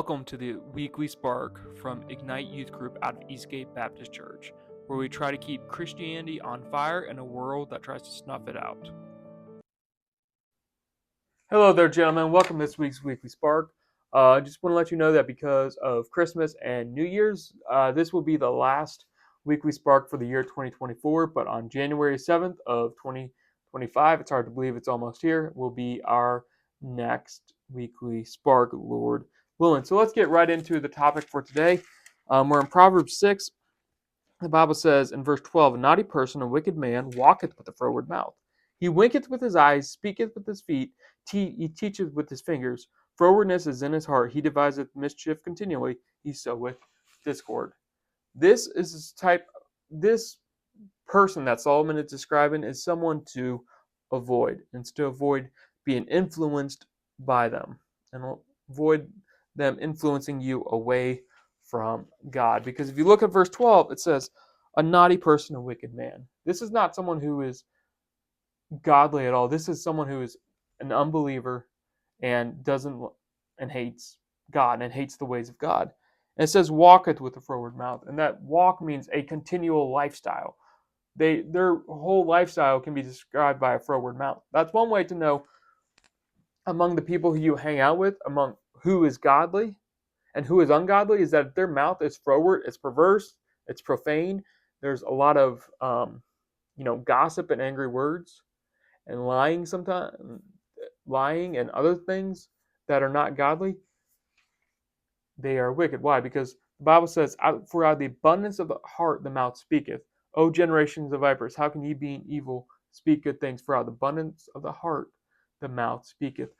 Welcome to the Weekly Spark from Ignite Youth Group out of Eastgate Baptist Church, where we try to keep Christianity on fire in a world that tries to snuff it out. Hello there, gentlemen. Welcome to this week's Weekly Spark. I just want to let you know that because of Christmas and New Year's, this will be the last Weekly Spark for the year 2024, but on January 7th of 2025, it's hard to believe it's almost here, will be our next Weekly Spark, Lord willing. So let's get right into the topic for today. We're in Proverbs 6. The Bible says in verse 12, "A naughty person, a wicked man, walketh with a froward mouth. He winketh with his eyes, speaketh with his feet, he teacheth with his fingers. Frowardness is in his heart. He deviseth mischief continually. He soweth discord." This person that Solomon is describing is someone to avoid, and to avoid being influenced by them, and avoid them influencing you away from God. Because if you look at verse 12, it says, "A naughty person, a wicked man." This is not someone who is godly at all. This is someone who is an unbeliever and hates God and hates the ways of God. And it says, "Walketh with a froward mouth," and that walk means a continual lifestyle. Their whole lifestyle can be described by a froward mouth. That's one way to know among the people who you hang out with, among who is godly and who is ungodly, is that their mouth is froward, it's perverse, it's profane. There's a lot of gossip and angry words and lying sometimes, lying and other things that are not godly. They are wicked. Why? Because the Bible says, "For out of the abundance of the heart the mouth speaketh. O generations of vipers, how can ye, being evil, speak good things? For out of the abundance of the heart the mouth speaketh."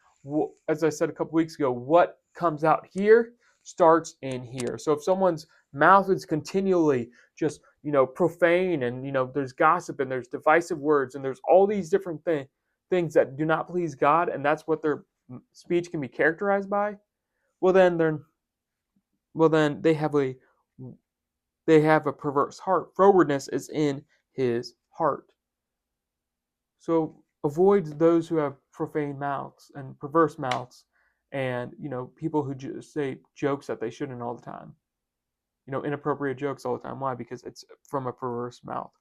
As I said a couple weeks ago, what comes out here starts in here. So if someone's mouth is continually just profane, and there's gossip and there's divisive words and there's all these different things that do not please God, and that's what their speech can be characterized by, well then they have a perverse heart. Frowardness is in his heart. So avoid those who have profane mouths and perverse mouths, and people who just say jokes that they shouldn't all the time. Inappropriate jokes all the time. Why? Because it's from a perverse mouth.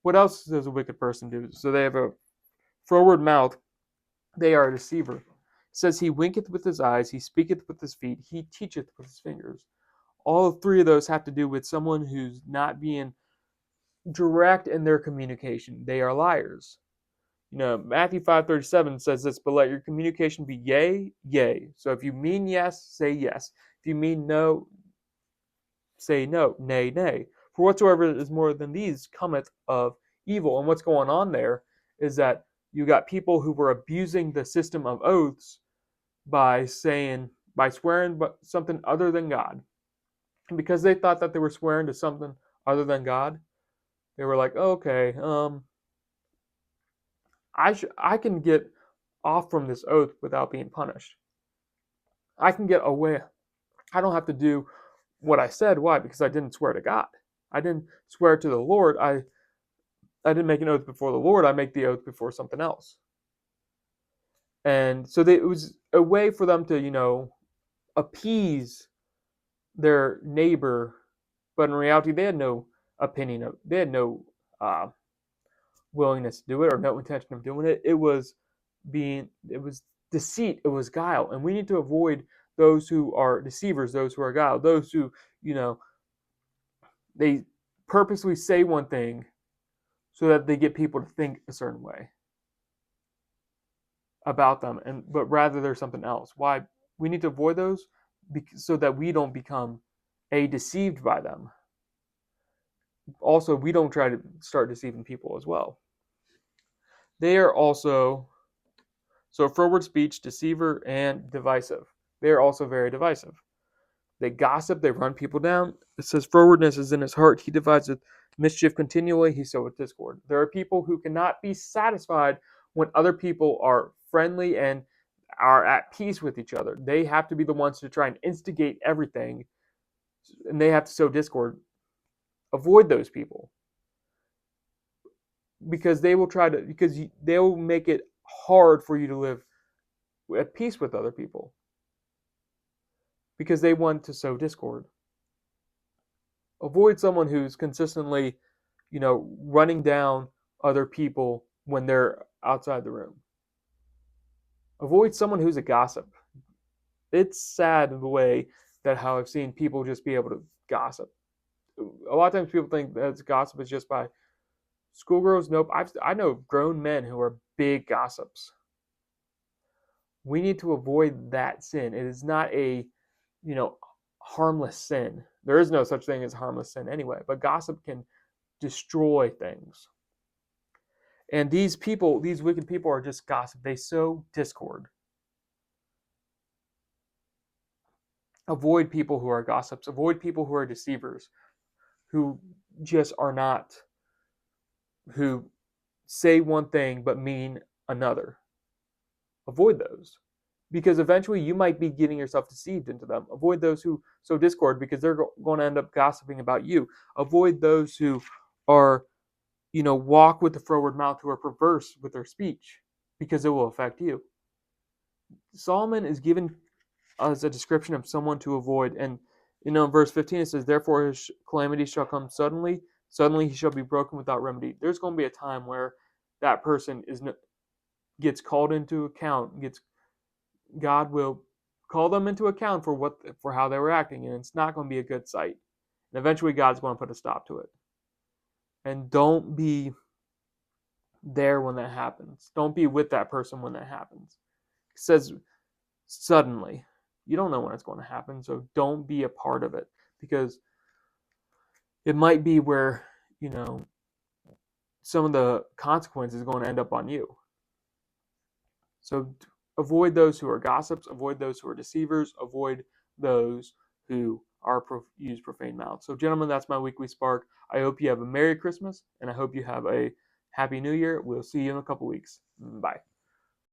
What else does a wicked person do? So they have a froward mouth. They are a deceiver. It says, "He winketh with his eyes, he speaketh with his feet, he teacheth with his fingers." All three of those have to do with someone who's not being direct in their communication. They are liars. Matthew 5:37 says this, "But let your communication be yea, yea." So if you mean yes, say yes. If you mean no, say no. Nay, nay. "For whatsoever is more than these cometh of evil." And what's going on there is that you got people who were abusing the system of oaths by swearing something other than God. And because they thought that they were swearing to something other than God, they were like, "Oh, okay, I can get off from this oath without being punished. I can get away. I don't have to do what I said." Why? Because I didn't swear to God. I didn't swear to the Lord. I didn't make an oath before the Lord. I make the oath before something else. And so it was a way for them to, appease their neighbor, but in reality, they had no they had no willingness to do it or no intention of doing it. It was deceit, it was guile, and we need to avoid those who are deceivers, those who are guile, those who they purposely say one thing so that they get people to think a certain way about them, but rather there's something else. Why? We need to avoid those so that we don't become deceived by them. Also, we don't try to start deceiving people as well. They are also froward speech, deceiver, and divisive. They are also very divisive. They gossip, they run people down. It says, "Frowardness is in his heart. He deviseth mischief continually. He soweth discord." There are people who cannot be satisfied when other people are friendly and are at peace with each other. They have to be the ones to try and instigate everything, and they have to sow discord. Avoid those people, because they will make it hard for you to live at peace with other people. because they want to sow discord. Avoid someone who's consistently, running down other people when they're outside the room. Avoid someone who's a gossip. It's sad in the way that how I've seen people just be able to gossip. A lot of times people think that gossip is just by schoolgirls. Nope. I know grown men who are big gossips. We need to avoid that sin. It is not a, harmless sin. There is no such thing as harmless sin anyway, but gossip can destroy things. And these people, these wicked people are just gossip. They sow discord. Avoid people who are gossips. Avoid people who are deceivers, who just are not, who say one thing but mean another. Avoid those, because eventually you might be getting yourself deceived into them. Avoid those who sow discord, because they're going to end up gossiping about you. Avoid those who are, walk with the froward mouth, who are perverse with their speech, because it will affect you. Solomon is given us a description of someone to avoid, and in verse 15 it says, "Therefore his calamity shall come suddenly; suddenly he shall be broken without remedy." There's going to be a time where that person gets called into account. God will call them into account for how they were acting, and it's not going to be a good sight. And eventually, God's going to put a stop to it. And don't be there when that happens. Don't be with that person when that happens. It says suddenly. You don't know when it's going to happen, so don't be a part of it, because it might be where, some of the consequences are going to end up on you. So avoid those who are gossips, avoid those who are deceivers, avoid those who use profane mouths. So gentlemen, that's my weekly spark. I hope you have a Merry Christmas, and I hope you have a Happy New Year. We'll see you in a couple weeks. Bye.